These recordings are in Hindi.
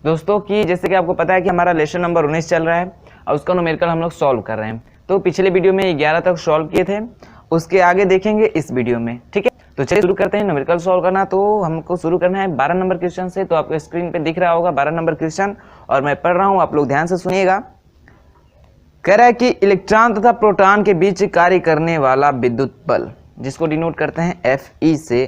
दोस्तों कि जैसे कि आपको पता है कि हमारा लेसन नंबर 19 चल रहा है और उसका न्यूमेरिकल हम लोग सॉल्व कर रहे हैं। तो पिछले वीडियो में 11 तक सॉल्व किए थे, उसके आगे देखेंगे इस वीडियो में। ठीक है, तो चलिए शुरू करते हैं न्यूमेरिकल सॉल्व करना। तो हमको शुरू करना है 12 नंबर क्वेश्चन से। तो आपको स्क्रीन पे दिख रहा होगा 12 नंबर क्वेश्चन और मैं पढ़ रहा हूँ, आप लोग ध्यान से सुनिएगा। कह रहा है कि इलेक्ट्रॉन तथा प्रोटॉन के बीच कार्य करने वाला विद्युत बल, जिसको डिनोट करते हैं Fe से,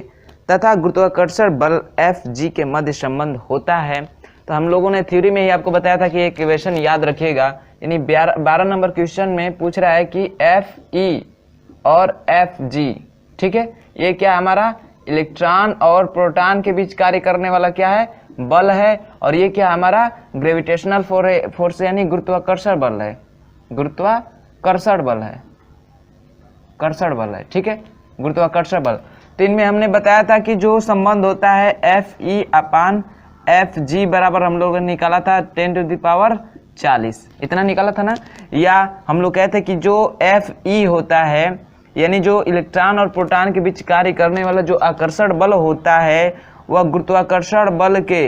तथा गुरुत्वाकर्षण बल Fg के मध्य संबंध होता है। तो हम लोगों ने थ्योरी में ही आपको बताया था कि एक इक्वेशन याद रखिएगा। यानी 12 नंबर क्वेश्चन में पूछ रहा है कि Fe और Fg, ठीक है, ये क्या हमारा इलेक्ट्रॉन और प्रोटॉन के बीच कार्य करने वाला क्या है, बल है। और ये क्या हमारा ग्रेविटेशनल फोर्स यानी गुरुत्वाकर्षण बल है, गुरुत्वाकर्षण बल है, कर्षण बल है। ठीक है, गुरुत्वाकर्षण बल। तो इनमें हमने बताया था कि जो संबंध होता है Fe अपान Fg बराबर हम लोगों ने निकाला था 10⁻40, इतना निकाला था ना। या हम लोग कहते हैं कि जो Fe होता है यानी जो इलेक्ट्रॉन और प्रोटॉन के बीच कार्य करने वाला जो आकर्षण बल होता है वह गुरुत्वाकर्षण बल के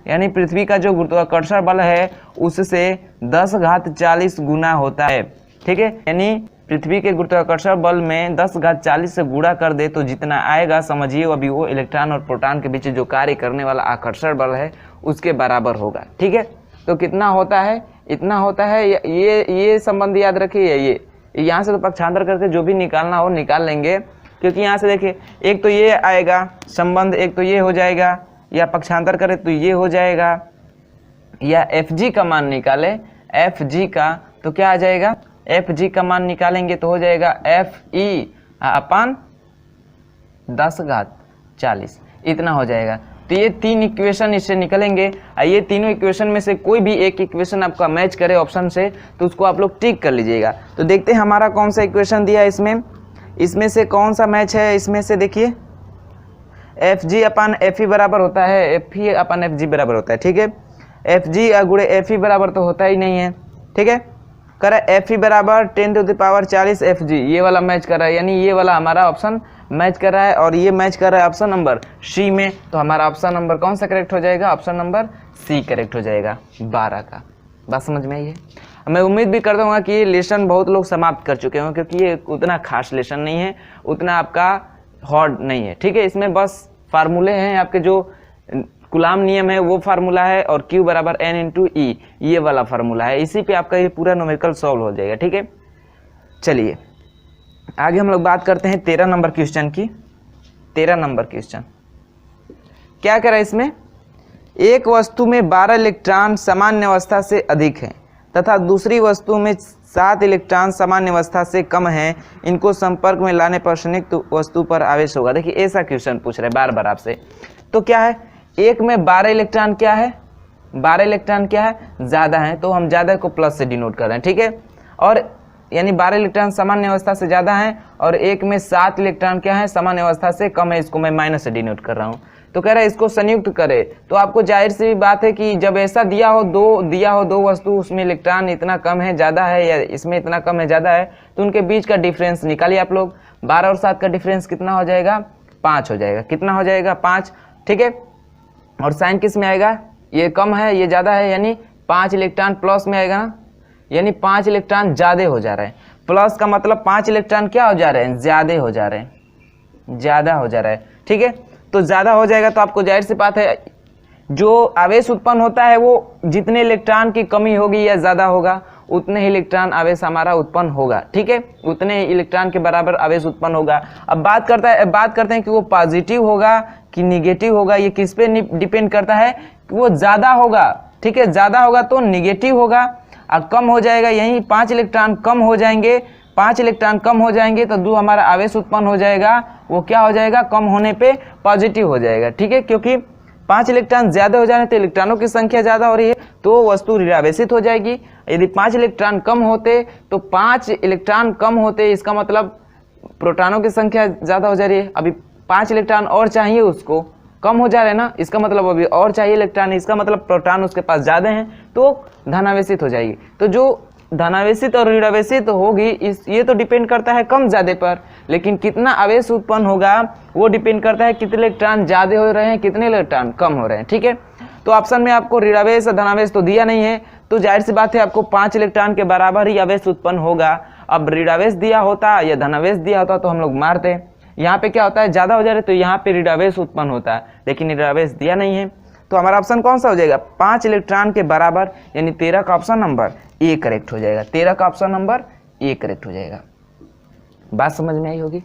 यानी पृथ्वी का जो गुरुत्वाकर्षण बल है उससे 10⁻40 गुना होता है। ठीक है, यानी पृथ्वी के गुरुत्वाकर्षण बल में 10⁻40 से गुणा कर दे तो जितना आएगा समझिए अभी वो इलेक्ट्रॉन और प्रोटॉन के बीच जो कार्य करने वाला आकर्षण बल है उसके बराबर होगा। ठीक है, तो कितना होता है, इतना होता है। ये संबंध याद रखिए। ये यहाँ से तो पक्षांतर करके जो भी निकालना हो निकाल लेंगे, क्योंकि यहाँ से देखिए एक तो ये आएगा संबंध, एक तो ये हो जाएगा, या पक्षांतर करें तो ये हो जाएगा, या Fg का मान निकाले Fg का तो क्या आ जाएगा, Fg का मान निकालेंगे तो हो जाएगा Fe अपान 10⁻40, इतना हो जाएगा। तो ये 3 इक्वेशन इससे निकलेंगे। ये तीनों इक्वेशन में से कोई भी एक इक्वेशन आपका मैच करे ऑप्शन से तो उसको आप लोग टिक कर लीजिएगा। तो देखते हैं हमारा कौन सा इक्वेशन दिया है इसमें से कौन सा मैच है। इसमें से देखिए Fg अपान Fe बराबर होता है, Fe अपान Fg बराबर होता है। ठीक है, Fg गुणे Fe बराबर तो होता ही नहीं है। ठीक है, कर रहा है Fe बराबर 10⁻40 Fg, ये वाला मैच कर रहा है, यानी ये वाला हमारा ऑप्शन मैच कर रहा है और ये मैच कर रहा है ऑप्शन नंबर सी में। तो हमारा ऑप्शन नंबर कौन सा करेक्ट हो जाएगा, ऑप्शन नंबर सी करेक्ट हो जाएगा 12 का। बात समझ में आई है। मैं उम्मीद भी करता हूँ कि ये लेसन बहुत लोग समाप्त कर चुके हों, क्योंकि ये उतना खास लेसन नहीं है, उतना आपका हार्ड नहीं है। ठीक है, इसमें बस फार्मूले हैं आपके, जो कूलाम नियम है वो फार्मूला है और Q बराबर N/E ये वाला फार्मूला है। इसी पे आपका ये पूरा न्यूमेरिकल सॉल्व हो जाएगा। ठीक है, चलिए आगे हम लोग बात करते हैं 13 नंबर क्वेश्चन की। 13 नंबर क्वेश्चन क्या कह रहा है इसमें, एक वस्तु में 12 इलेक्ट्रॉन सामान्य अवस्था से अधिक हैं तथा दूसरी वस्तु में 7 इलेक्ट्रॉन सामान्य अवस्था से कम हैं, इनको संपर्क में लाने पर संयुक्त वस्तु पर आवेश होगा। देखिए ऐसा क्वेश्चन पूछ रहे हैं बार बार आपसे। तो क्या है, एक में 12 इलेक्ट्रॉन क्या है, 12 इलेक्ट्रॉन क्या है, ज़्यादा है, तो हम ज़्यादा को प्लस से डिनोट कर रहे हैं। ठीक है, और यानी 12 इलेक्ट्रॉन सामान्य अवस्था से ज़्यादा हैं और एक में 7 इलेक्ट्रॉन क्या है, सामान्य अवस्था से कम है, इसको मैं माइनस से डिनोट कर रहा हूँ। तो कह रहा है इसको संयुक्त करे। तो आपको जाहिर सी बात है कि जब ऐसा दिया हो दो वस्तु, उसमें इलेक्ट्रॉन इतना कम है ज़्यादा है, या इसमें इतना कम है ज़्यादा है, तो उनके बीच का डिफरेंस निकालिए आप लोग। 12 और 7 का डिफरेंस कितना हो जाएगा, 5 हो जाएगा। कितना हो जाएगा, 5। ठीक है, और साइन किस में आएगा, ये कम है ये ज़्यादा है, यानी 5 इलेक्ट्रॉन प्लस में आएगा ना, यानी 5 इलेक्ट्रॉन ज़्यादा हो जा रहे हैं। प्लस का मतलब 5 इलेक्ट्रॉन क्या हो जा रहे हैं, ज़्यादा हो जा रहे हैं, ज़्यादा हो जा रहा है। ठीक है, तो ज़्यादा हो जाएगा तो आपको जाहिर सी बात है जो आवेश उत्पन्न होता है वो जितने इलेक्ट्रॉन की कमी होगी या ज़्यादा होगा उतने ही इलेक्ट्रॉन आवेश हमारा उत्पन्न होगा। ठीक है, उतने ही इलेक्ट्रॉन के बराबर आवेश उत्पन्न होगा। अब बात करते हैं कि वो पॉजिटिव होगा कि निगेटिव होगा। ये किस पे डिपेंड करता है कि वो ज़्यादा होगा। ठीक है, ज़्यादा होगा तो निगेटिव होगा और कम हो जाएगा, यहीं 5 इलेक्ट्रॉन कम हो जाएंगे। 5 इलेक्ट्रॉन कम हो जाएंगे तो जो हमारा आवेश उत्पन्न हो जाएगा वो क्या हो जाएगा, कम होने पे पॉजिटिव हो जाएगा। ठीक है, क्योंकि 5 इलेक्ट्रॉन ज़्यादा हो जाने तो इलेक्ट्रॉनों की संख्या ज़्यादा हो रही है तो वस्तु ऋणावेशित हो जाएगी। यदि 5 इलेक्ट्रॉन कम होते तो 5 इलेक्ट्रॉन कम होते, इसका मतलब प्रोटॉनों की संख्या ज़्यादा हो जा रही है। अभी 5 इलेक्ट्रॉन और चाहिए, उसको कम हो जा रहे हैं ना, इसका मतलब अभी और चाहिए इलेक्ट्रॉन, इसका मतलब प्रोटॉन उसके पास ज़्यादा हैं तो धनावेशित हो जाएगी। तो जो धनावेशित और ऋणावेशित होगी ये तो डिपेंड करता है कम ज़्यादा पर, लेकिन कितना आवेश उत्पन्न होगा वो डिपेंड करता है कितने इलेक्ट्रॉन ज़्यादा हो रहे हैं, कितने इलेक्ट्रॉन कम हो रहे हैं। ठीक है, तो ऑप्शन में आपको ऋणावेश और धनावेश तो दिया नहीं है, तो जाहिर सी बात है आपको 5 इलेक्ट्रॉन के बराबर ही आवेश उत्पन्न होगा। अब ऋणावेश दिया होता या धनावेश दिया होता तो हम लोग मारते। यहाँ पे क्या होता है, ज़्यादा हो जा रहा है तो यहाँ पे ऋणावेश उत्पन्न होता है, लेकिन ऋणावेश दिया नहीं है। तो हमारा ऑप्शन कौन सा हो जाएगा, 5 इलेक्ट्रॉन के बराबर, यानी 13 का ऑप्शन नंबर ए करेक्ट हो जाएगा। 13 का ऑप्शन नंबर ए करेक्ट हो जाएगा। बात समझ में आई होगी।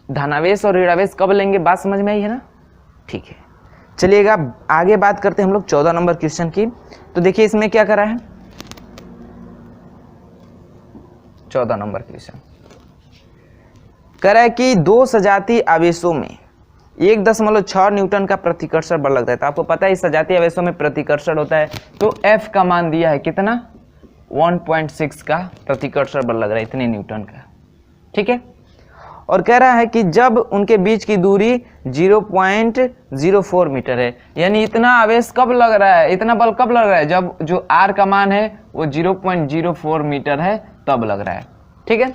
धनावेश और ऋणावेश कब लेंगे, बात समझ में आई है ना। ठीक है, चलिएगा आगे बात करते हैं हम लोग 14 नंबर क्वेश्चन की। तो देखिए इसमें क्या करा है, 14 नंबर क्वेश्चन कह रहा है कि दो सजातीय आवेशों में 1.6 न्यूटन का प्रतिकर्षण बल लगता है। तो आपको पता है इस सजातीय आवेशों में प्रतिकर्षण होता है, तो F का मान दिया है कितना, 1.6 का प्रतिकर्षण बल लग रहा है, इतने न्यूटन का। ठीक है, और कह रहा है कि जब उनके बीच की दूरी 0.04 मीटर है, यानी इतना आवेश कब लग रहा है, इतना बल कब लग रहा है, जब जो R का मान है वो 0.04 मीटर है तब लग रहा है। ठीक है,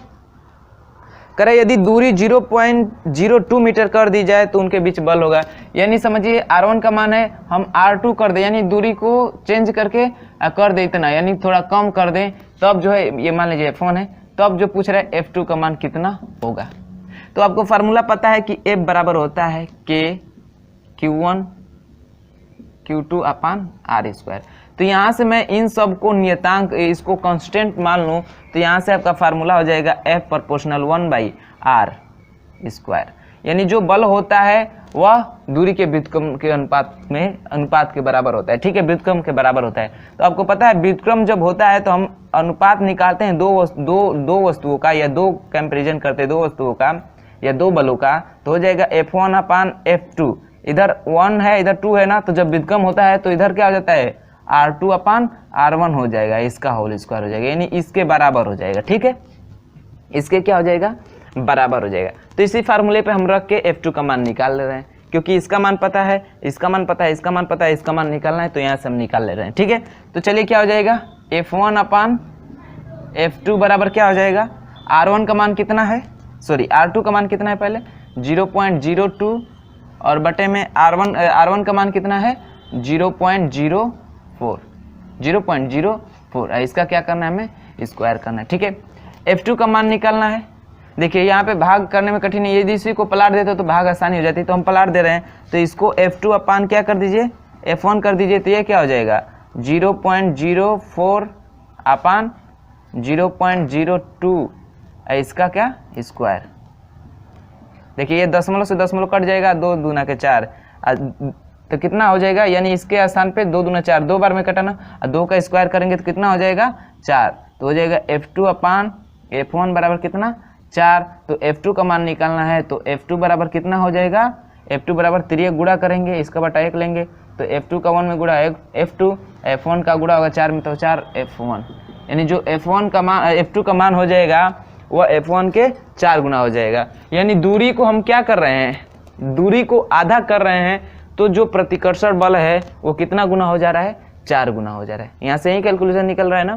कह रहा है यदि दूरी 0.02 मीटर कर दी जाए तो उनके बीच बल होगा। यानी समझिए R1 का मान है, हम R2 कर दें, यानी दूरी को चेंज करके कर दे इतना, यानी थोड़ा कम कर दें, तब जो है ये मान लीजिए F1 है, तब जो पूछ रहा है F2 का मान कितना होगा। तो आपको फार्मूला पता है कि F बराबर होता है K Q1 Q2 अपान R स्क्वायर। तो यहाँ से मैं इन सब को नियतांक, इसको कांस्टेंट मान लूँ, तो यहाँ से आपका फार्मूला हो जाएगा F प्रोपोर्शनल 1/R स्क्वायर। यानी जो बल होता है वह दूरी के व्युत्क्रम के अनुपात के बराबर होता है। ठीक है, व्युत्क्रम के बराबर होता है। तो आपको पता है व्युत्क्रम जब होता है तो हम अनुपात निकालते हैं दो वस्तुओं का, या दो कंपेरिजन करते हैं दो वस्तुओं का या दो बलों का, तो हो जाएगा F1 अपान F2। इधर 1 है इधर 2 है ना, तो जब व्युत्क्रम होता है तो इधर क्या हो जाता है, R2 अपान R1 हो जाएगा, इसका होल स्क्वायर हो जाएगा, यानी इसके बराबर हो जाएगा। ठीक है, इसके क्या हो जाएगा, बराबर हो जाएगा। तो इसी फार्मूले पे हम रख के F2 का मान निकाल ले रहे हैं, क्योंकि इसका मान पता है, इसका मान पता है, इसका मान पता है, इसका मान निकालना है, तो यहाँ से हम निकाल ले रहे हैं। ठीक है, तो चलिए क्या हो जाएगा, F1 अपान F2 बराबर क्या हो जाएगा, R1 का मान कितना है, सॉरी R2 का मान कितना है पहले 0.02, और बटे में R1 का मान कितना है 0.04। इसका क्या करना है, हमें स्क्वायर करना है। ठीक है, F2 का मान निकालना है। देखिए यहाँ पे भाग करने में कठिन है, यदि इसी को पलाट देते तो भाग आसानी हो जाती, तो हम पलाट दे रहे हैं, तो इसको F2 अपान क्या कर दीजिए, F1 कर दीजिए, तो ये क्या हो जाएगा 0.04 अपान 0.02, इसका क्या स्क्वायर। देखिए ये दशमलव से दशमलव कट जाएगा, 2 दूना के 4, तो कितना हो जाएगा, यानी इसके स्थान पे 2 दूना 4, 2 बार में कटाना, और 2 का स्क्वायर करेंगे तो कितना हो जाएगा 4, तो हो जाएगा F2 अपान F1 बराबर कितना 4। तो F2 का मान निकालना है, तो F2 बराबर कितना हो जाएगा, F2 बराबर 3 गुणा करेंगे, इसका बटा 1 लेंगे, तो F2 का 1 में गुणा F2, F1 का गुणा होगा 4 में, तो 4 F1, यानी जो F1 का मान F2 का मान हो जाएगा वह F1 के 4 गुना हो जाएगा। यानी दूरी को हम क्या कर रहे हैं, दूरी को आधा कर रहे हैं, तो जो प्रतिकर्षण बल है वो कितना गुना हो जा रहा है, 4 गुना हो जा रहा है। यहाँ से ही कैलकुलेशन निकल रहा है ना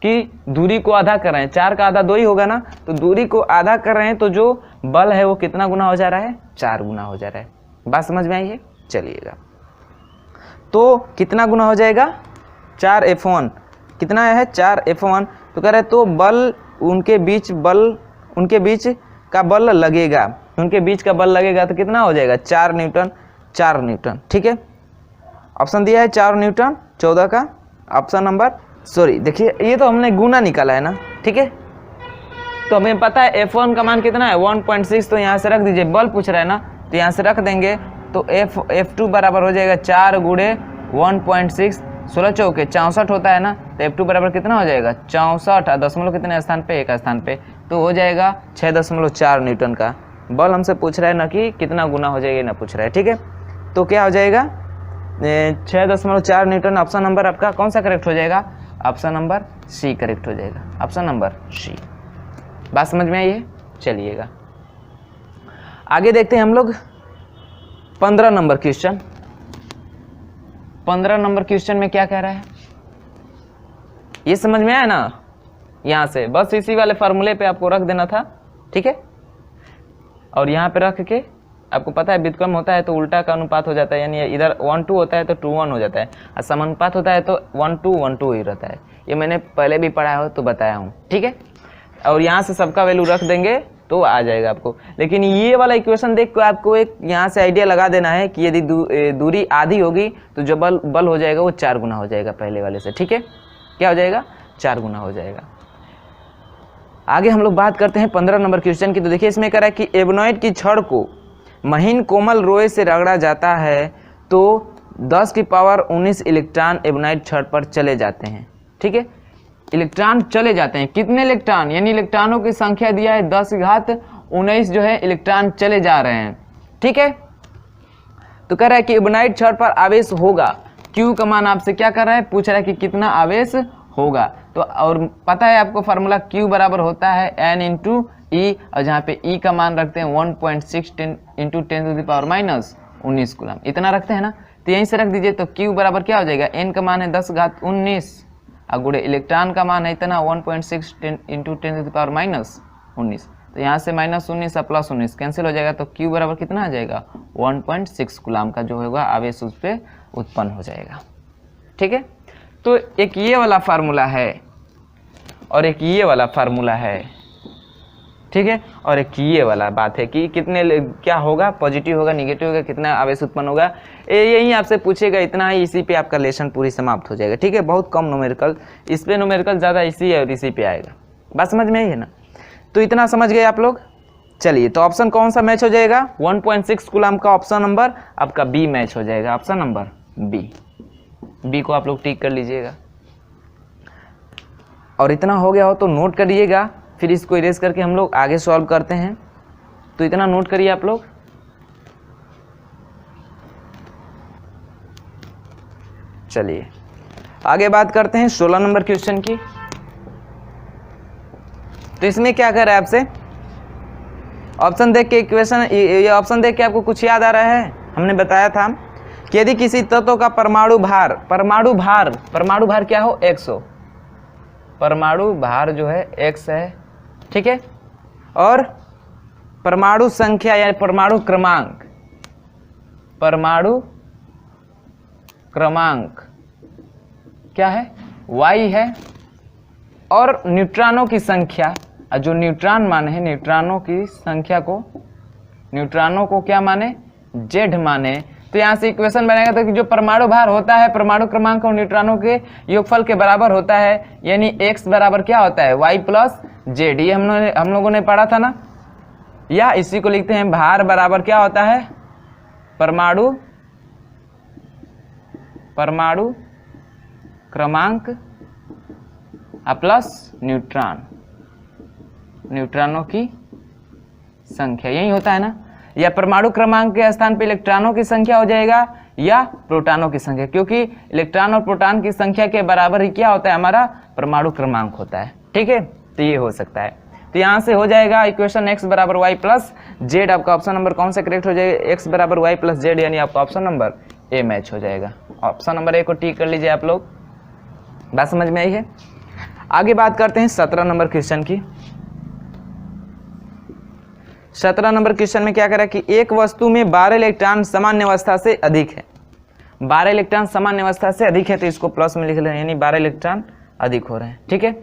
कि दूरी को आधा कर रहे हैं, 4 का आधा 2 ही होगा ना, तो दूरी को आधा कर रहे हैं तो जो बल है वो कितना गुना हो जा रहा है, 4 गुना हो जा रहा है। बात समझ में आई है, चलिएगा तो कितना गुना हो जाएगा 4F1, कितना है 4F1। तो कह रहे तो बल उनके बीच का बल लगेगा, उनके बीच का बल लगेगा तो कितना हो जाएगा 4 न्यूटन। ठीक है, ऑप्शन दिया है 4 न्यूटन 14 का ऑप्शन नंबर, सॉरी देखिए ये तो हमने गुना निकाला है ना। ठीक है, तो हमें पता है F1 का मान कितना है 1.6, तो यहाँ से रख दीजिए, बल पूछ रहा है ना, तो यहाँ से रख देंगे, तो F2 बराबर हो जाएगा 4 गुणे 1.6, 16 चौके 64 होता है ना, तो F2 बराबर कितना हो जाएगा 64, दशमलव कितने स्थान पे, एक स्थान पे, तो हो जाएगा 6.4 न्यूटन का बल हमसे पूछ रहा है ना कि कितना गुना हो जाएगा, ना पूछ रहा है। ठीक है, तो क्या हो जाएगा 6.4 न्यूटन। ऑप्शन नंबर आपका कौन सा करेक्ट हो जाएगा, ऑप्शन नंबर सी करेक्ट हो जाएगा, ऑप्शन नंबर सी। बात समझ में आई है, चलिएगा आगे देखते हैं हम लोग 15 नंबर क्वेश्चन। 15 नंबर क्वेश्चन में क्या कह रहा है, ये समझ में आया ना, यहाँ से बस इसी वाले फार्मूले पे आपको रख देना था। ठीक है, और यहाँ पे रख के आपको पता है व्युत्क्रम होता है तो उल्टा का अनुपात हो जाता है, यानी इधर 1:2 होता है तो 2:1 हो जाता है, और समानुपात होता है तो 1:1:2 ही रहता है। ये मैंने पहले भी पढ़ा हो तो बताया हूँ, ठीक है। और यहाँ से सबका वैल्यू रख देंगे तो आ जाएगा आपको। लेकिन ये वाला इक्वेशन देख कर आपको एक यहाँ से आइडिया लगा देना है कि यदि दूरी आधी होगी तो जो बल हो जाएगा वो 4 गुना हो जाएगा पहले वाले से, ठीक है। क्या हो जाएगा? 4 गुना हो जाएगा। आगे हम लोग बात करते हैं 15 नंबर क्वेश्चन की। तो देखिए इसमें कह रहा है कि एबनॉइड की छड़ को महीन कोमल रोए से रगड़ा जाता है तो 10⁻19 इलेक्ट्रॉन एबनॉइड छड़ पर चले जाते हैं, ठीक है। इलेक्ट्रॉन चले जाते हैं, कितने इलेक्ट्रॉन, यानी इलेक्ट्रॉनों की संख्या दिया है 10⁻19 जो है इलेक्ट्रॉन चले जा रहे हैं, ठीक है। तो कह रहा है कि एबनॉइड छड़ पर आवेश होगा, Q का मान आपसे क्या कर रहा है, पूछ रहा है कि कितना आवेश होगा। तो और पता है आपको फार्मूला Q बराबर होता है N × E, और जहाँ पे E का मान रखते हैं 1.6 × 10⁻19 कूलम, इतना रखते हैं ना, तो यहीं से रख दीजिए। तो Q बराबर क्या हो जाएगा, N का मान है 10⁻19 और गुणे इलेक्ट्रॉन का मान है इतना 1.6 × 10⁻19, तो यहाँ से -19 और +19 कैंसिल हो जाएगा। तो Q बराबर कितना आ जाएगा, 1.6 कूलम का जो होगा आवेश उस पर उत्पन्न हो जाएगा, ठीक है। तो एक ये वाला फार्मूला है और एक ये वाला फार्मूला है, ठीक है। और एक ये वाला बात है कि कितने क्या होगा, पॉजिटिव होगा निगेटिव होगा, कितना आवेश उत्पन्न होगा, यही आपसे पूछेगा, इतना ही। इसी पे आपका लेसन पूरी समाप्त हो जाएगा, ठीक है। बहुत कम न्यूमेरिकल, इस पे न्यूमेरिकल ज़्यादा इसी है और इसी पे आएगा, बात समझ में आई है ना। तो इतना समझ गए आप लोग। चलिए तो ऑप्शन कौन सा मैच हो जाएगा, 1.6 कूलम का ऑप्शन नंबर आपका बी मैच हो जाएगा, ऑप्शन नंबर बी को आप लोग टिक कर लीजिएगा। और इतना हो गया हो तो नोट करिएगा, फिर इसको इरेज करके हम लोग आगे सॉल्व करते हैं। तो इतना नोट करिए आप लोग। चलिए आगे बात करते हैं 16 नंबर क्वेश्चन की। तो इसमें क्या कर रहा है आपसे, ऑप्शन देख के इक्वेशन, ये ऑप्शन देख के आपको कुछ याद आ रहा है, हमने बताया था कि यदि किसी तत्व का परमाणु भार क्या हो, x हो, परमाणु भार जो है x है, ठीक है। और परमाणु संख्या या परमाणु क्रमांक क्या है, y है। और न्यूट्रॉनों की संख्या, जो न्यूट्रॉन माने हैं, न्यूट्रॉनों की संख्या को, न्यूट्रॉनों को क्या माने, z माने। तो यहाँ से इक्वेशन बनेगा तो कि जो परमाणु भार होता है परमाणु क्रमांक और न्यूट्रॉनों के योगफल के बराबर होता है, यानी x बराबर क्या होता है, y + z। ये हम लोगों ने पढ़ा था ना। या इसी को लिखते हैं भार बराबर क्या होता है, परमाणु क्रमांक प्लस न्यूट्रॉनों की संख्या, यही होता है ना। या परमाणु क्रमांक के स्थान पे इलेक्ट्रॉनों की संख्या हो जाएगा या प्रोटॉनों की संख्या, क्योंकि इलेक्ट्रॉन और प्रोटॉन की संख्या के बराबर ही क्या होता है, हमारा परमाणु क्रमांक होता है, ठीक है। तो ये हो सकता है। तो यहाँ से हो जाएगा इक्वेशन x बराबर y + z। आपका ऑप्शन नंबर कौन सा करेक्ट हो जाएगा, x बराबर y + z, यानी आपका ऑप्शन नंबर ए मैच हो जाएगा। ऑप्शन नंबर ए को टिक कर लीजिए आप लोग, बात समझ में आई है। आगे बात करते हैं 17 नंबर क्वेश्चन की। 17 नंबर क्वेश्चन में क्या करा कि एक वस्तु में 12 इलेक्ट्रॉन सामान्य अवस्था से अधिक है, 12 इलेक्ट्रॉन सामान्य अवस्था से अधिक है, तो इसको प्लस में लिख लें, यानी 12 इलेक्ट्रॉन अधिक हो रहे हैं, ठीक है।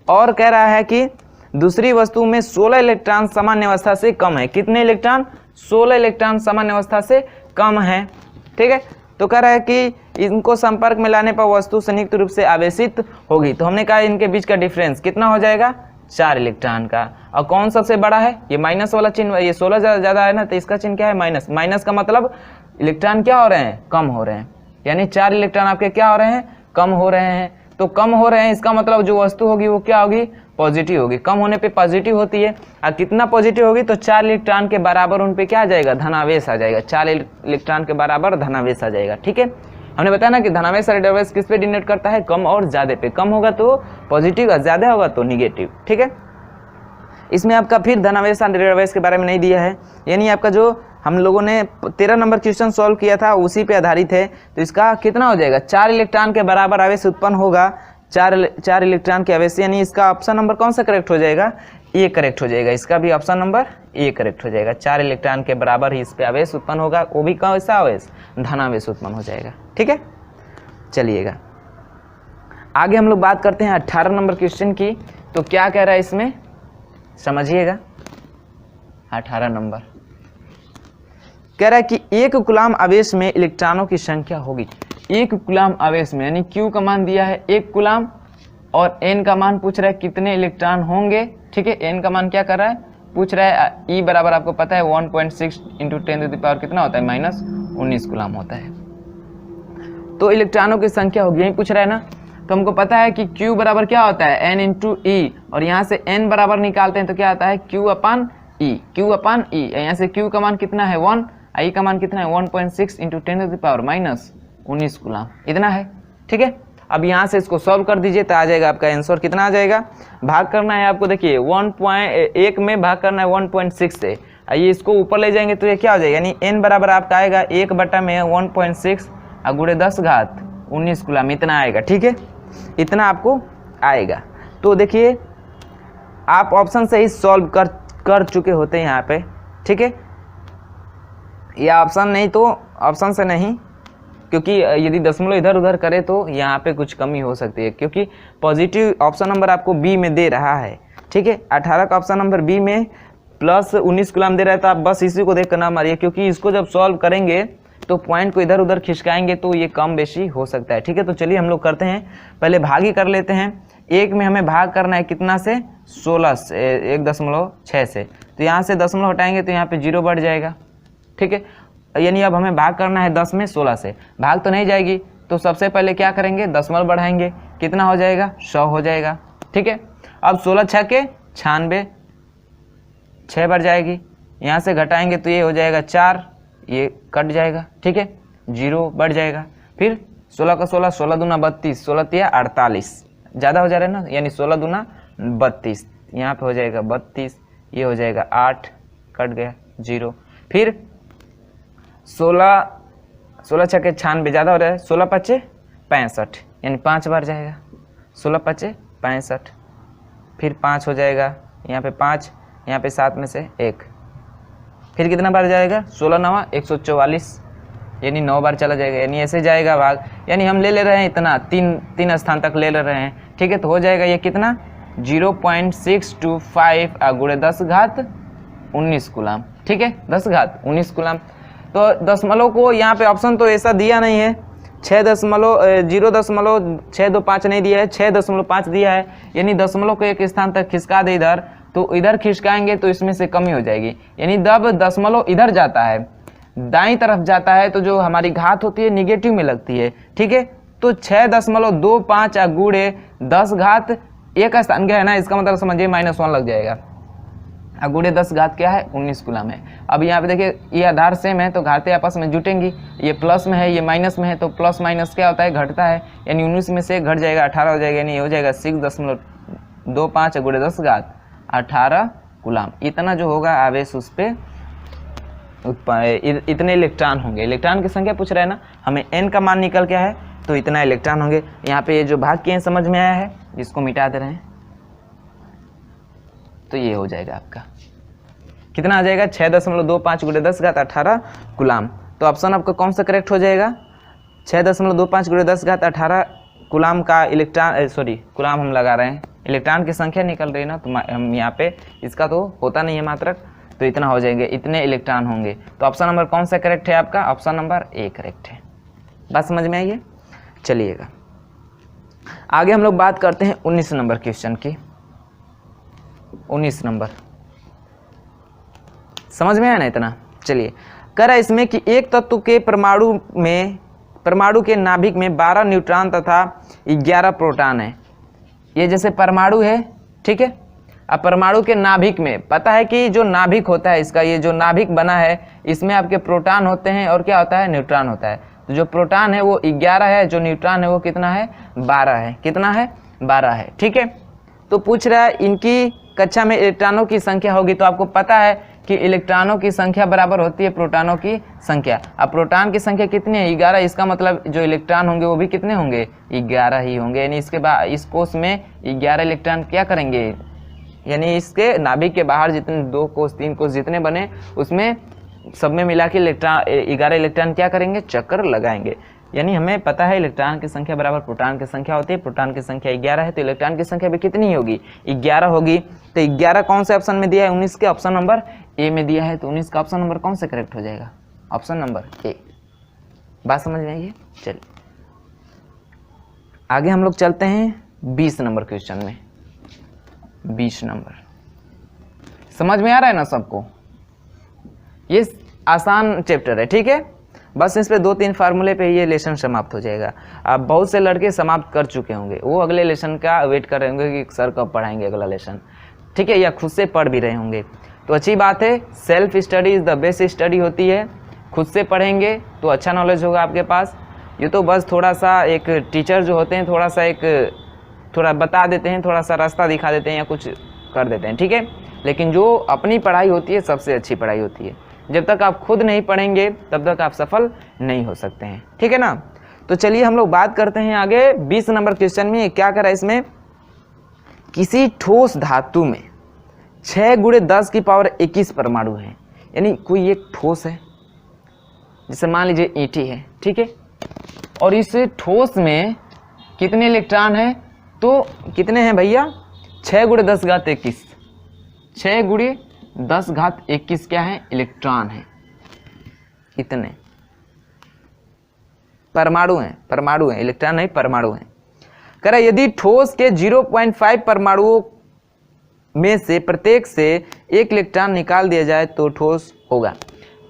और कह रहा है कि दूसरी वस्तु में 16 इलेक्ट्रॉन सामान्य अवस्था से कम है, कितने इलेक्ट्रॉन, 16 इलेक्ट्रॉन सामान्य अवस्था से कम है, ठीक है। तो कह रहा है कि इनको संपर्क में लाने पर वस्तु संयुक्त रूप से आवेशित होगी। तो हमने कहा इनके बीच का डिफरेंस कितना हो जाएगा, 4 इलेक्ट्रॉन का। और कौन सबसे बड़ा है, ये माइनस वाला चिन्ह, ये 16 ज़्यादा है ना, तो इसका चिन्ह क्या है, माइनस। माइनस का मतलब इलेक्ट्रॉन क्या हो रहे हैं, कम हो रहे हैं, यानी 4 इलेक्ट्रॉन आपके क्या हो रहे हैं, कम हो रहे हैं। तो कम हो रहे हैं, इसका मतलब जो वस्तु होगी वो क्या होगी, पॉजिटिव होगी। कम होने पे पॉजिटिव होती है, और कितना पॉजिटिव होगी, तो 4 इलेक्ट्रॉन के बराबर उन पे क्या आ जाएगा, धनावेश आ जाएगा। 4 इलेक्ट्रॉन के बराबर धनावेश आ जाएगा, ठीक है। हमने बताया ना कि धनावेश और ऋणावेश किस पे डिनोट करता है, कम और ज्यादा पे। कम होगा तो पॉजिटिव और ज्यादा होगा तो निगेटिव, ठीक है। इसमें आपका फिर धनावेश और ऋणावेश के बारे में नहीं दिया है, यानी आपका जो हम लोगों ने 13 नंबर क्वेश्चन सॉल्व किया था उसी पे आधारित है। तो इसका कितना हो जाएगा, 4 इलेक्ट्रॉन के बराबर आवेश उत्पन्न होगा, 4 इलेक्ट्रॉन के आवेश, यानी इसका ऑप्शन नंबर कौन सा करेक्ट हो जाएगा, ए करेक्ट हो जाएगा, इसका भी ऑप्शन नंबर ए करेक्ट हो जाएगा। 4 इलेक्ट्रॉन के बराबर ही इस पे आवेश उत्पन्न होगा, वो भी कैसा आवेश, धनावेश उत्पन्न हो जाएगा। ठीक है, चलिएगा आगे हम लोग बात करते हैं 18 नंबर क्वेश्चन की। तो क्या कह रहा है इसमें, समझिएगा। 18 नंबर कह रहा है कि 1 कूलाम आवेश में इलेक्ट्रॉनों की संख्या होगी। 1 कूलाम आवेश में यानी Q का मान दिया है 1 कूलाम और N का मान पूछ रहा है कितने इलेक्ट्रॉन होंगे। ठीक है, N का मान क्या कर रहा है, पूछ रहा है E बराबर आपको पता है 1.6 × 10⁻⁻ कितना होता है, -19 कूलाम होता है। तो इलेक्ट्रॉनों की संख्या होगी, यही पूछ रहा है ना। तो हमको पता है कि Q बराबर क्या होता है, N × E, और यहाँ से N बराबर निकालते हैं तो क्या आता है Q/E, Q/E। यहाँ से Q का मान कितना है 1, I का मान कितना है 1.6 × 10⁻⁻19 कूलाम, इतना है। ठीक है, अब यहाँ से इसको सॉल्व कर दीजिए तो आ जाएगा आपका आंसर, कितना आ जाएगा, भाग करना है आपको, देखिए 1 में भाग करना है 1.6 से, ये इसको ऊपर ले जाएंगे तो ये क्या हो जाएगा, यानी N बराबर आपका आएगा 1/1.6 × 10⁻19 कूलाम, इतना आएगा। ठीक है, इतना आपको आएगा। तो देखिए आप ऑप्शन से ही सॉल्व कर चुके होते हैं यहाँ पे। ठीक है, या ऑप्शन नहीं तो ऑप्शन से नहीं, क्योंकि यदि दशमलव इधर उधर करे तो यहाँ पे कुछ कमी हो सकती है, क्योंकि पॉजिटिव ऑप्शन नंबर आपको बी में दे रहा है। ठीक है, 18 का ऑप्शन नंबर बी में +19 कूलाम दे रहा है, तो आप बस इसी को देख कर ना मारिए, क्योंकि इसको जब सॉल्व करेंगे तो पॉइंट को इधर उधर खिसकाएंगे तो ये कम बेशी हो सकता है। ठीक है, तो चलिए हम लोग करते हैं, पहले भाग ही कर लेते हैं। 1 में हमें भाग करना है कितना से, 16 से, 1.6 से, तो यहाँ से दशमलव हटाएंगे तो यहाँ पे 0 बढ़ जाएगा। ठीक है, यानी अब हमें भाग करना है 10 में 16 से, भाग तो नहीं जाएगी, तो सबसे पहले क्या करेंगे, दशमलव बढ़ाएंगे, कितना हो जाएगा, 100 हो जाएगा। ठीक है, अब 16 × 6 = 96, 6 बढ़ जाएगी, यहाँ से घटाएंगे तो ये हो जाएगा 4, ये कट जाएगा। ठीक है, 0 बढ़ जाएगा, फिर 16 का 16, 16 दूना 32, 16 तिया 48, ज़्यादा हो जा रहा है ना, यानी 16 दूना 32, यहाँ पे हो जाएगा 32, ये हो जाएगा 8, कट गया 0, फिर 16 × 6 = 96, ज़्यादा हो रहा है, 16 × 5 = 65, यानी 5 बार जाएगा, 16 × 5 = 65, फिर 5 हो जाएगा, यहाँ पे 5, यहाँ पे 7 में से 1, फिर कितना बार जाएगा, 16 × 9 = 144, यानी 9 बार चला जाएगा, यानी ऐसे जाएगा भाग, यानी हम ले रहे हैं इतना, तीन स्थान तक ले रहे हैं। ठीक है, तो हो जाएगा ये कितना, 0.625 × 10⁻19 कूलाम। ठीक है, 10⁻19 कूलाम। तो दशमलव को यहाँ पे ऑप्शन तो ऐसा दिया नहीं है, 0.625 नहीं दिया है, 6.5 दिया है, यानी दशमलव को एक स्थान तक खिसका दे इधर, तो इधर खिसकाएंगे तो इसमें से कमी हो जाएगी, यानी जब दशमलव इधर जाता है, दाईं तरफ जाता है, तो जो हमारी घात होती है निगेटिव में लगती है। ठीक है, तो 6.25 × 10⁻, एक स्थान गया है ना, इसका मतलब समझिए -1 लग जाएगा, × 10 क्या है, 19 कूलाम है। अब यहाँ पे देखिए ये आधार सेम है तो घातें आपस में जुटेंगी, ये प्लस में है, ये माइनस में है, तो प्लस माइनस क्या होता है, घटता है, यानी 19 में से घट जाएगा, 18 हो जाएगा, यानी हो जाएगा 6.25 × 10⁻, 18 कूलाम। इतना जो होगा आवेश उस पर इतने इलेक्ट्रॉन होंगे। इलेक्ट्रॉन की संख्या पूछ रहा है ना, हमें N का मान निकल क्या है, तो इतना इलेक्ट्रॉन होंगे। यहाँ पे ये जो भाग किए हैं समझ में आया है, इसको मिटा दे रहे हैं, तो ये हो जाएगा आपका कितना आ जाएगा, 6.25 × 10⁻, 18 कूलाम। तो ऑप्शन आपका कौन सा करेक्ट हो जाएगा, 6.25 × 10⁻, 18 कूलाम का इलेक्ट्रॉन, सॉरी कूलाम हम लगा रहे हैं, इलेक्ट्रॉन की संख्या निकल रही है ना, तो हम यहाँ पे इसका तो होता नहीं है मात्रक, तो इतना हो जाएंगे, इतने इलेक्ट्रॉन होंगे। तो ऑप्शन नंबर कौन सा करेक्ट है आपका, ऑप्शन नंबर ए करेक्ट है। बात समझ में आई है, चलिएगा आगे हम लोग बात करते हैं 19 नंबर क्वेश्चन की। 19 नंबर समझ में आया ना इतना, चलिए कह रहा है इसमें कि एक तत्व के परमाणु के नाभिक में 12 न्यूट्रॉन तथा 11 प्रोटॉन है। ये जैसे परमाणु है, ठीक है, अब परमाणु के नाभिक में पता है कि जो नाभिक होता है इसका, ये जो नाभिक बना है इसमें आपके प्रोटॉन होते हैं और क्या होता है, न्यूट्रॉन होता है। तो जो प्रोटॉन है वो 11 है, जो न्यूट्रॉन है वो कितना है, 12 है। कितना है, 12 है। ठीक है, तो पूछ रहा है इनकी कक्षा में इलेक्ट्रॉनों की संख्या होगी, तो आपको पता है कि इलेक्ट्रॉनों की संख्या बराबर होती है प्रोटॉनों की संख्या। अब प्रोटॉन की संख्या कितनी है, 11, इसका मतलब जो इलेक्ट्रॉन होंगे वो भी कितने होंगे, 11 ही होंगे। यानी इसके बाद इस कोष में 11 इलेक्ट्रॉन क्या करेंगे, यानी इसके नाभिक के बाहर जितने 2 कोष 3 कोष जितने बने उसमें सब में मिला के इलेक्ट्रॉन 11 इलेक्ट्रॉन क्या करेंगे, चक्कर लगाएंगे। यानी हमें पता है इलेक्ट्रॉन की संख्या बराबर प्रोटॉन की संख्या होती है, प्रोटॉन की संख्या 11 है तो इलेक्ट्रॉन की संख्या भी कितनी होगी, 11 होगी। तो 11 कौन से ऑप्शन में दिया है, 19 के ऑप्शन नंबर ए में दिया है, तो 19 का ऑप्शन नंबर कौन से करेक्ट हो जाएगा, ऑप्शन नंबर ए। बात समझ में आई है। चलिए आगे हम लोग चलते हैं 20 नंबर क्वेश्चन में। 20 नंबर समझ में आ रहा है ना सबको, ये आसान चैप्टर है, ठीक है। बस इस पे 2-3 फार्मूले पे ये लेसन समाप्त हो जाएगा। अब बहुत से लड़के समाप्त कर चुके होंगे, वो अगले लेसन का वेट कर रहे होंगे कि सर कब पढ़ाएंगे अगला लेसन, ठीक है, या खुद से पढ़ भी रहे होंगे। तो अच्छी बात है, self study is the best study होती है। खुद से पढ़ेंगे तो अच्छा नॉलेज होगा आपके पास। ये तो बस थोड़ा सा एक टीचर जो होते हैं थोड़ा बता देते हैं, थोड़ा सा रास्ता दिखा देते हैं या कुछ कर देते हैं, ठीक है। लेकिन जो अपनी पढ़ाई होती है सबसे अच्छी पढ़ाई होती है। जब तक आप खुद नहीं पढ़ेंगे तब तक आप सफल नहीं हो सकते हैं, ठीक है ना। तो चलिए हम लोग बात करते हैं आगे 20 नंबर क्वेश्चन में। क्या करा इसमें, किसी ठोस धातु में 6 × 10 की पावर 21 परमाणु है। यानी कोई एक ठोस है, जैसे मान लीजिए ईंटी है, ठीक है, और इस ठोस में कितने इलेक्ट्रॉन हैं, तो कितने हैं भैया, 6 × 10 घात 21। 6 × 10 घात 21 क्या है, इलेक्ट्रॉन है। इतने परमाणु हैं, इलेक्ट्रॉन नहीं परमाणु हैं। कह रहा यदि ठोस के 0.5 परमाणुओं में से प्रत्येक से एक इलेक्ट्रॉन निकाल दिया जाए तो ठोस होगा।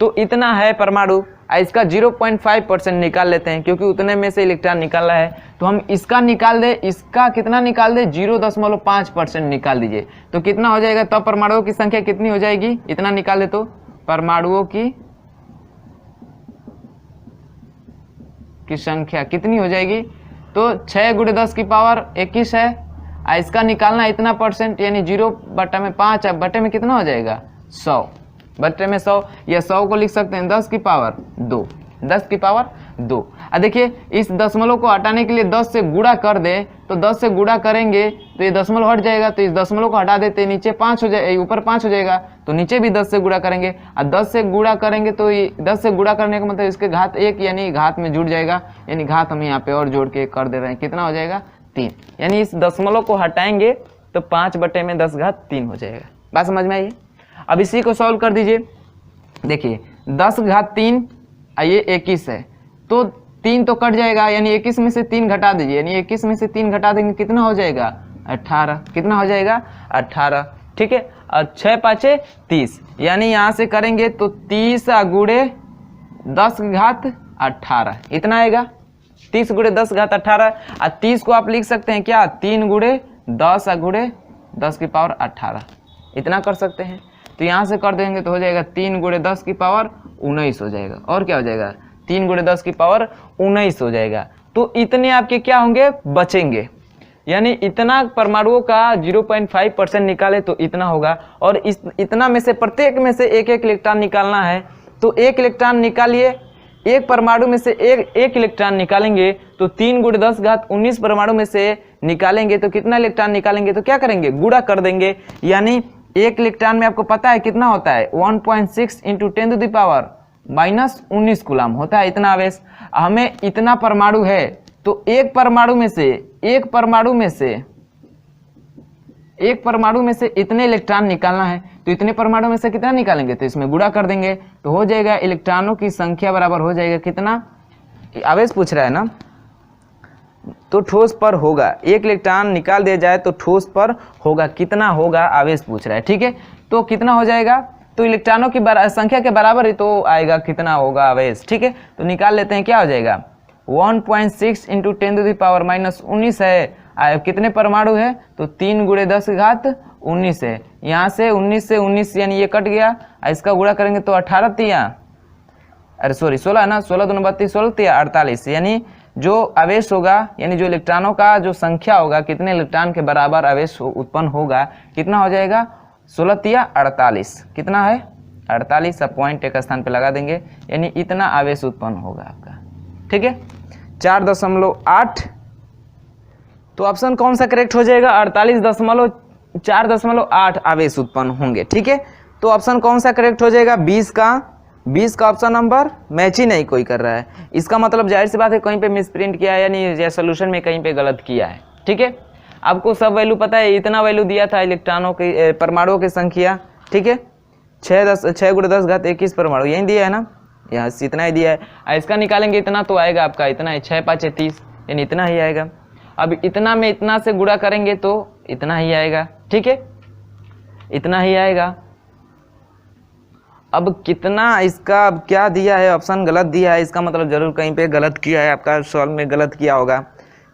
तो इतना है परमाणु, इसका 0.5% निकाल लेते हैं क्योंकि उतने में से इलेक्ट्रॉन निकाला है। तो हम इसका निकाल दे, इसका कितना निकाल दे, 0.5% निकाल दीजिए तो कितना हो जाएगा, तब परमाणुओं की संख्या कितनी हो जाएगी, इतना निकाल दे तो परमाणुओं की संख्या कितनी हो जाएगी, तो 6 × 10 की पावर 21 है, इसका निकालना इतना परसेंट यानी 0/5, अब बटे में कितना हो जाएगा, 100, बटे में 100, या 100 को लिख सकते हैं 10 की पावर 2, 10 की पावर 2। अब देखिए इस दशमलव को हटाने के लिए 10 से गुणा कर दे, तो 10 से गुणा करेंगे तो ये दशमलव हट जाएगा, तो इस दशमलव को हटा देते नीचे 5 हो जाएगा, ऊपर 5 हो जाएगा, तो नीचे भी 10 से गुणा करेंगे। और 10 से गुणा करेंगे तो 10 से गुणा करने का मतलब इसके घात 1 यानी घात में जुड़ जाएगा, यानी घात हम यहाँ पे और जोड़ के कर दे रहे हैं, कितना हो जाएगा 3। यानी इस दशमलव को हटाएंगे तो 5/10 घात 3 हो जाएगा। बात समझ में आई। अब इसी को सॉल्व कर दीजिए, देखिए 10 घात 3 ये 21 है, तो 3 तो कट जाएगा, यानी 21 में से 3 घटा दीजिए, यानी 21 में से 3 घटा देंगे कितना हो जाएगा 18, कितना हो जाएगा 18, ठीक है। और 6 × 5 = 30, यानी यहाँ से करेंगे तो 30 × 10 घात 18 इतना आएगा, 30 × 10 घात 18। और 30 को आप लिख सकते हैं क्या, 3 × 10 × 10 की पावर 18, इतना कर सकते हैं। तो यहाँ से कर देंगे तो हो जाएगा 3 × 10 की पावर 19 हो जाएगा, और क्या हो जाएगा 3 × 10 की पावर 19 हो जाएगा। तो इतने आपके क्या होंगे, बचेंगे, यानी इतना परमाणुओं का 0.5% निकाले तो इतना होगा, और इस इतना में से प्रत्येक में से एक इलेक्ट्रॉन निकालना है, तो एक इलेक्ट्रॉन निकालिए, एक परमाणु में से एक इलेक्ट्रॉन निकालेंगे तो 3 × 10 घात 19 परमाणु में से निकालेंगे तो कितना इलेक्ट्रॉन निकालेंगे, तो क्या करेंगे, गुणा कर देंगे। यानी एक इलेक्ट्रॉन में आपको पता है कितना होता है, 1.6 × 10⁻⁻19 कूलम होता है इतना आवेश। हमें इतना परमाणु है तो एक परमाणु में से इतने इलेक्ट्रॉन निकालना है, तो इतने परमाणु में से कितना निकालेंगे, तो इसमें गुणा कर देंगे तो हो जाएगा इलेक्ट्रॉनों की संख्या बराबर हो जाएगा कितना, आवेश पूछ रहा है ना, तो ठोस पर होगा, एक इलेक्ट्रॉन निकाल दिया जाए तो ठोस पर होगा, कितना होगा आवेश पूछ रहा है, ठीक है। तो कितना हो जाएगा, तो इलेक्ट्रॉनों की संख्या के बराबर ही तो आएगा कितना होगा आवेश, ठीक है। तो निकाल लेते हैं, क्या हो जाएगा 1.6 × 10⁻⁻19 है, कितने परमाणु है, तो 3 × 10 घात 19 है, यहाँ से 19 यानी ये कट गया, इसका गुणा करेंगे तो 18 तिया, अरे सॉरी 16 ना, 16 दूनी 32, 16 तिया 48, यानी जो आवेश होगा, यानी जो इलेक्ट्रॉनों का जो संख्या होगा, कितने इलेक्ट्रॉन के बराबर आवेश उत्पन्न होगा, कितना हो जाएगा 16 तिया 48, कितना है 48, पॉइंट एक स्थान पे लगा देंगे, यानी इतना आवेश उत्पन्न होगा आपका, ठीक है 4.8। तो ऑप्शन कौन सा करेक्ट हो जाएगा, 48.8 4.8 आवेश उत्पन्न होंगे। ठीक है, तो ऑप्शन कौन सा करेक्ट हो जाएगा? 20 का ऑप्शन नंबर मैच ही नहीं कोई कर रहा है। इसका मतलब जाहिर सी बात है कहीं पे मिसप्रिंट किया है, यानी या सोल्यूशन में कहीं पे गलत किया है। ठीक है, आपको सब वैल्यू पता है, इतना वैल्यू दिया था इलेक्ट्रॉनों की, परमाणुओं की संख्या। ठीक है, 6 × 10⁻21 परमाणु यही दिया है ना, यहाँ इतना ही दिया है। इसका निकालेंगे इतना तो आएगा आपका इतना ही, 6 × 5 = 30, यानी इतना ही आएगा। अब इतना में इतना से गुणा करेंगे तो इतना ही आएगा। ठीक है, इतना ही आएगा। अब कितना इसका, अब क्या दिया है? ऑप्शन गलत दिया है, इसका मतलब जरूर कहीं पे गलत किया है, आपका सॉल्व में गलत किया होगा,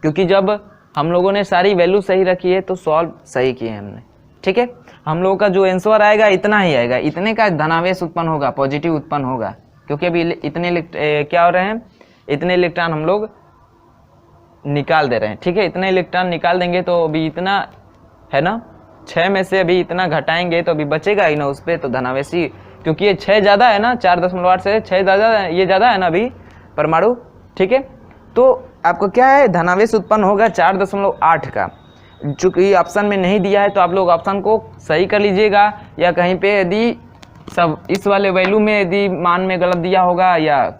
क्योंकि जब हम लोगों ने सारी वैल्यू सही रखी है तो सॉल्व सही किए हैं हमने। ठीक है, हम लोगों का जो आंसर आएगा इतना ही आएगा, इतने का धनावेश उत्पन्न होगा, पॉजिटिव उत्पन्न होगा, क्योंकि अभी इतने क्या हो रहे हैं, इतने इलेक्ट्रॉन हम लोग निकाल दे रहे हैं। ठीक है, इतने इलेक्ट्रॉन निकाल देंगे तो अभी इतना है ना, 6 में से अभी इतना घटाएंगे तो अभी बचेगा ही ना उस पर, तो धनावेशी, क्योंकि ये 6 ज़्यादा है ना, 4.8 से 6 ज़्यादा, ये ज़्यादा है ना अभी परमाणु। ठीक है, तो आपको क्या है, धनावेश उत्पन्न होगा 4.8 का। चूँकि ऑप्शन में नहीं दिया है तो आप लोग ऑप्शन को सही कर लीजिएगा, या कहीं पे यदि सब इस वाले वैल्यू में यदि मान में गलत दिया होगा, या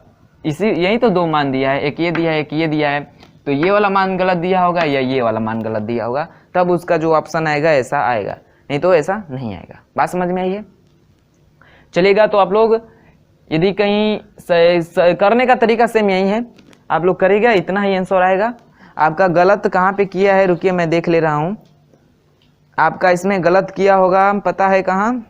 इसी यही तो 2 मान दिया है, एक ये दिया है एक ये दिया है, तो ये वाला मान गलत दिया होगा या ये वाला मान गलत दिया होगा, तब उसका जो ऑप्शन आएगा ऐसा आएगा, नहीं तो ऐसा नहीं आएगा। बात समझ में आई है? चलेगा, तो आप लोग यदि कहीं करने का तरीका सेम यही है, आप लोग करेगा इतना ही आंसर आएगा। आपका गलत कहाँ पे किया है, रुकिए मैं देख ले रहा हूँ। आपका इसमें गलत किया होगा, पता है कहाँ?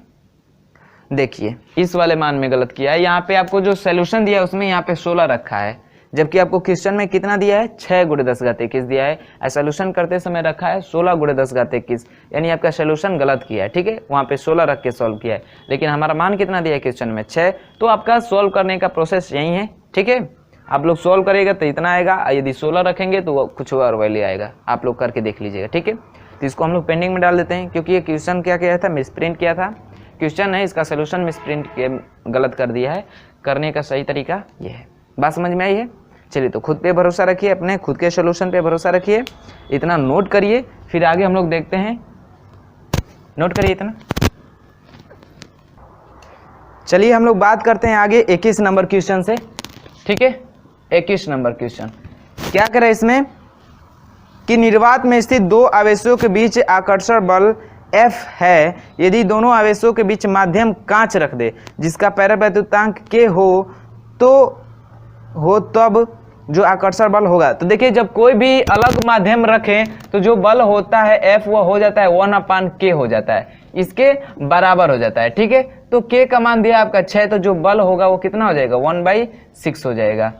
देखिए इस वाले मान में गलत किया है। यहाँ पे आपको जो सोल्यूशन दिया है उसमें यहाँ पे 16 रखा है, जबकि आपको क्वेश्चन में कितना दिया है, 6 × 10⁻21 दिया है। सोल्यूशन करते समय रखा है 16 × 10⁻21, यानी आपका सोल्यूशन गलत किया है। ठीक है, वहाँ पे 16 रख के सॉल्व किया है, लेकिन हमारा मान कितना दिया है क्वेश्चन में, 6। तो आपका सॉल्व करने का प्रोसेस यही है। ठीक है, आप लोग सॉल्व करेगा तो इतना आएगा, यदि 16 रखेंगे तो कुछ और वैल्यू आएगा, आप लोग करके देख लीजिएगा। ठीक है, तो इसको हम लोग पेंडिंग में डाल देते हैं, क्योंकि ये क्वेश्चन क्या किया था, मिसप्रिंट किया था। क्वेश्चन है, इसका सोल्यूशन मिसप्रिंट गलत कर दिया है। करने का सही तरीका ये है। बात समझ में आई है? चलिए, तो खुद पे भरोसा रखिए, अपने खुद के सोल्यूशन पे भरोसा रखिए, इतना नोट करिए, फिर आगे हम लोग देखते हैं। नोट करिए इतना। चलिए हम लोग बात करते हैं आगे 21 नंबर क्वेश्चन से। ठीक है, 21 नंबर क्वेश्चन क्या करे इसमें कि निर्वात में स्थित 2 आवेशों के बीच आकर्षण बल F है, यदि दोनों आवेशों के बीच माध्यम कांच रख दे जिसका परावैद्युतांक K हो तब जो आकर्षण बल होगा। तो देखिए, जब कोई भी अलग माध्यम रखें तो जो बल होता है F वो हो जाता है 1/K हो जाता है, इसके बराबर हो जाता है। ठीक है, तो K का मान दिया आपका 6, तो जो बल होगा वो कितना हो जाएगा, 1/6 हो जाएगा।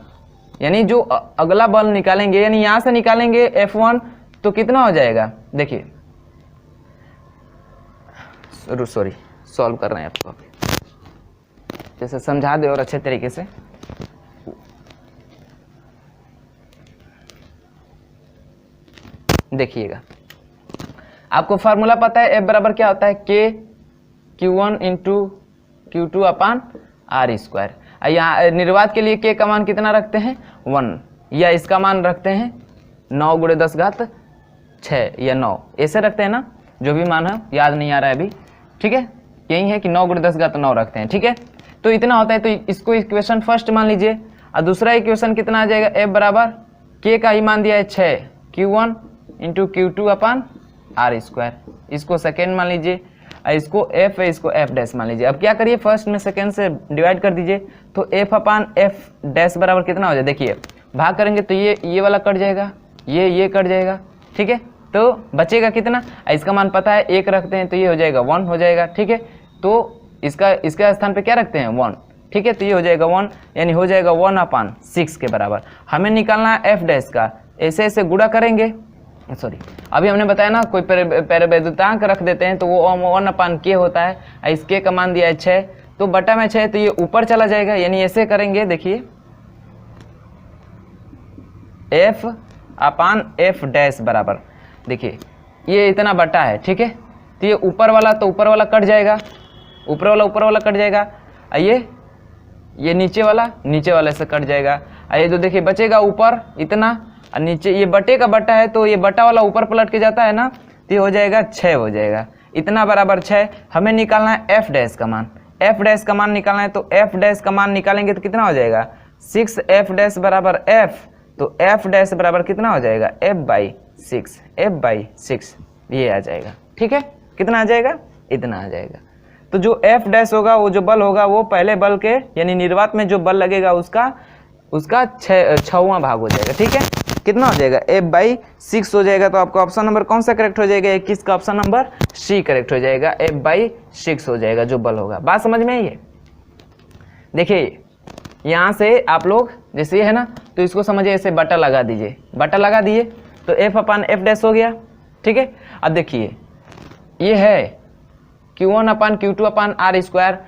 यानी जो अगला बल निकालेंगे, यानी यहाँ से निकालेंगे F1, तो कितना हो जाएगा, देखिए सॉरी सॉल्व कर रहे हैं आपको, जैसे समझा दे और अच्छे तरीके से। देखिएगा, आपको फार्मूला पता है, F बराबर क्या होता है, K Q1 × Q2/R²। यहाँ निर्वात के लिए K का मान कितना रखते हैं, 1, या इसका मान रखते हैं 9 × 10⁻6 या 9, ऐसे रखते हैं ना, जो भी मान है, याद नहीं आ रहा है अभी। ठीक है, यही है कि 9 × 10⁻9 रखते हैं। ठीक है, तो इतना होता है, तो इसको इक्वेशन फर्स्ट मान लीजिए, और दूसरा इक्वेशन कितना आ जाएगा, F बराबर K का ही मान दिया है 6, Q1 × Q2/R², इसको सेकेंड मान लीजिए, इसको F है, इसको F' मान लीजिए। अब क्या करिए, फर्स्ट में सेकेंड से डिवाइड कर दीजिए, तो F/F' बराबर कितना हो जाए, देखिए भाग करेंगे तो ये वाला कट जाएगा, ये कट जाएगा। ठीक है, तो बचेगा कितना, इसका मान पता है 1 रखते हैं तो ये हो जाएगा 1 हो जाएगा। ठीक है, तो इसका स्थान पे क्या रखते हैं, 1। ठीक है, तो ये हो जाएगा 1, यानी हो जाएगा 1/6 के बराबर। हमें निकालना है F' का, ऐसे ऐसे गुणा करेंगे, सॉरी अभी हमने बताया ना, कोई परावैद्युतांक रख देते हैं तो वो 1/K होता है, इस K का मान दिया है 6, तो बटा में 6, तो ये ऊपर चला जाएगा, यानी ऐसे करेंगे, देखिए F/F' बराबर, देखिए ये इतना बटा है। ठीक है, तो ये ऊपर वाला कट जाएगा, ऊपर वाला कट जाएगा, ये नीचे वाले से कट जाएगा। ये तो देखिए बचेगा ऊपर इतना, और नीचे ये बटे का बटा है, तो ये बटा वाला ऊपर पलट के जाता है ना, तो ये हो जाएगा 6 हो जाएगा। इतना बराबर 6, हमें निकालना है एफ डैश का मान, एफ डैश का मान निकालना है। तो एफ डैश का मान निकालेंगे तो कितना हो जाएगा 6 एफ डैश बराबर एफ, तो एफ डैश बराबर कितना हो जाएगा एफ बाई 6, एफ बाई 6 ये आ जाएगा। ठीक है, कितना आ जाएगा, इतना आ जाएगा। तो जो एफ डैश होगा वो जो बल होगा वो पहले बल के यानी निर्वात में जो बल लगेगा उसका 6वां भाग हो जाएगा। ठीक है, कितना हो जाएगा एफ बाई 6 हो जाएगा। तो आपका ऑप्शन नंबर कौन सा करेक्ट हो जाएगा, 21 का ऑप्शन नंबर सी करेक्ट हो जाएगा, एफ बाई 6 हो जाएगा जो बल होगा। बात समझ में आई है। देखिए यहाँ से आप लोग जैसे ये है ना, तो इसको समझिए ऐसे बटा लगा दीजिए, बटा लगा दिए तो एफ अपान एफ डैश हो गया। ठीक है, अब देखिए ये है Q1 अपान Q2 अपान आर स्क्वायर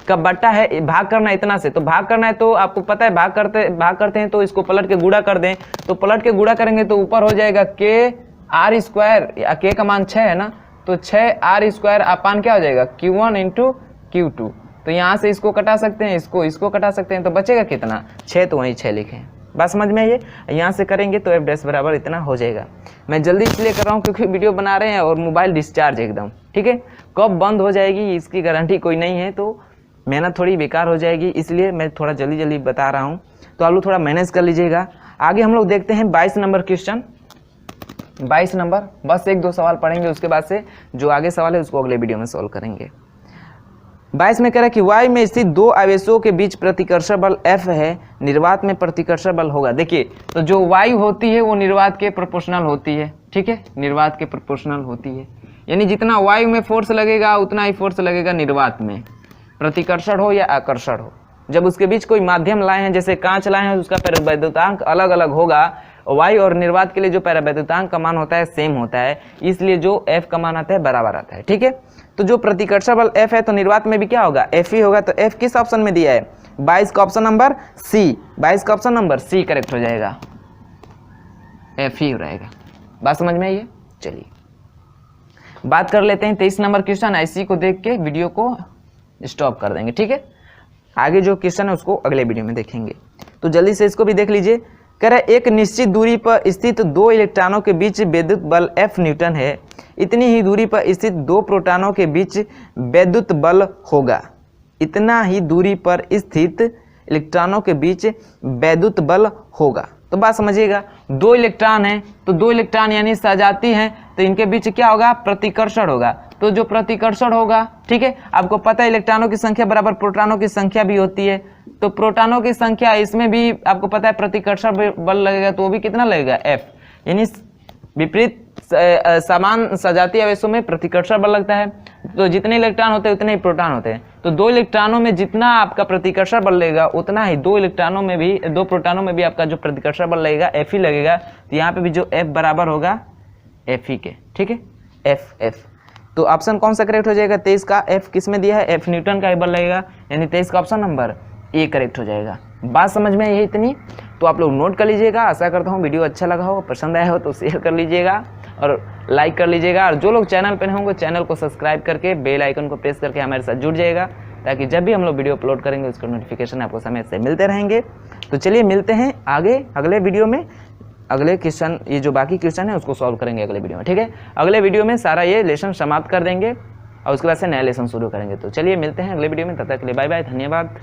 का बट्टा है, भाग करना इतना से, तो भाग करना है तो आपको पता है भाग करते हैं तो इसको पलट के गुणा कर दें, तो पलट के गुणा करेंगे तो ऊपर हो जाएगा के आर स्क्वायर, या के का मान 6 है ना, तो 6 आर स्क्वायर अपान क्या हो जाएगा Q1 इंटू Q2। तो यहाँ से इसको कटा सकते हैं, इसको कटा सकते हैं, तो बचेगा कितना 6, तो वहीं 6 लिखें। बात समझ में आइए, यहाँ से करेंगे तो एफ डैश बराबर इतना हो जाएगा। मैं जल्दी इसलिए कर रहा हूँ क्योंकि वीडियो बना रहे हैं और मोबाइल डिस्चार्ज एकदम। ठीक है, कब बंद हो जाएगी इसकी गारंटी कोई नहीं है, तो मेहनत थोड़ी बेकार हो जाएगी, इसलिए मैं थोड़ा जल्दी जल्दी बता रहा हूँ, तो आप लोग थोड़ा मैनेज कर लीजिएगा। आगे हम लोग देखते हैं 22 नंबर क्वेश्चन। 22 नंबर बस 1-2 सवाल पढ़ेंगे, उसके बाद से जो आगे सवाल है उसको अगले वीडियो में सॉल्व करेंगे। 22 में कह रहा है कि वायु में स्थित दो आवेशों के बीच प्रतिकर्षण बल F है, निर्वात में प्रतिकर्षण बल होगा। देखिए तो जो वायु होती है वो निर्वात के प्रोपोर्शनल होती है। ठीक है, निर्वात के प्रोपोर्शनल होती है, यानी जितना वायु में फोर्स लगेगा उतना ही फोर्स लगेगा निर्वात में, प्रतिकर्षण हो या आकर्षण हो। जब उसके बीच कोई माध्यम लाए हैं, जैसे कांच लाए हैं, उसका परावैद्युतांक अलग अलग होगा। वायु और निर्वात के लिए जो परावैद्युतांक का मान होता है सेम होता है, इसलिए जो F का मान आता है बराबर आता है। ठीक है, तो जो प्रतिकर्षण बल F है तो निर्वात में भी क्या होगा F ही होगा। तो F किस ऑप्शन में दिया है 22 का ऑप्शन नंबर सी, 22 का ऑप्शन नंबर सी करेक्ट हो जाएगा, F ही रहेगा। बात समझ में आई है। चलिए बात कर लेते हैं 23 नंबर क्वेश्चन। IC को देख के वीडियो को स्टॉप कर देंगे। ठीक है, आगे जो क्वेश्चन है उसको अगले वीडियो में देखेंगे, तो जल्दी से इसको भी देख लीजिए। कह रहा है एक निश्चित दूरी पर स्थित दो इलेक्ट्रॉनों के बीच विद्युत बल F न्यूटन है, इतनी ही दूरी पर स्थित दो प्रोटॉनों के बीच विद्युत बल होगा। इतना ही दूरी पर स्थित इलेक्ट्रॉनों के बीच विद्युत बल होगा। तो बात समझिएगा, दो इलेक्ट्रॉन हैं तो दो इलेक्ट्रॉन यानी सजाती हैं, तो इनके बीच क्या होगा प्रतिकर्षण होगा। तो जो प्रतिकर्षण होगा, ठीक है, आपको पता है इलेक्ट्रॉनों की संख्या बराबर प्रोटॉनों की संख्या भी होती है, तो प्रोटॉनों की संख्या इसमें भी आपको पता है प्रतिकर्षण बल लगेगा, तो वो भी कितना लगेगा F, यानी विपरीत समान सजातीय आवेशों में प्रतिकर्षण बल लगता है। तो जितने इलेक्ट्रॉन होते हैं उतने ही प्रोटॉन होते हैं, तो दो इलेक्ट्रॉनों में जितना आपका प्रतिकर्षण बल लगेगा उतना ही दो प्रोटॉनों में भी आपका जो प्रतिकर्षण बल लगेगा F ही लगेगा। तो यहाँ पे भी जो F बराबर होगा F ही के। ठीक है, F। तो ऑप्शन कौन सा करेक्ट हो जाएगा 23 का, F किस में दिया है F न्यूटन का ही बल लगेगा, यानी 23 का ऑप्शन नंबर ए करेक्ट हो जाएगा। बात समझ में यही इतनी, तो आप लोग नोट कर लीजिएगा। आशा करता हूँ वीडियो अच्छा लगा हो, पसंद आया हो तो शेयर कर लीजिएगा और लाइक कर लीजिएगा, और जो लोग चैनल पर होंगे चैनल को सब्सक्राइब करके बेल आइकन को प्रेस करके हमारे साथ जुड़ जाएगा, ताकि जब भी हम लोग वीडियो अपलोड करेंगे उसका नोटिफिकेशन आपको समय से मिलते रहेंगे। तो चलिए मिलते हैं आगे अगले वीडियो में। अगले क्वेश्चन, ये जो बाकी क्वेश्चन है उसको सॉल्व करेंगे अगले वीडियो में। ठीक है, अगले वीडियो में सारा ये लेसन समाप्त कर देंगे और उसके बाद से नया लेसन शुरू करेंगे। तो चलिए मिलते हैं अगले वीडियो में, तब तक के लिए बाय बाय, धन्यवाद।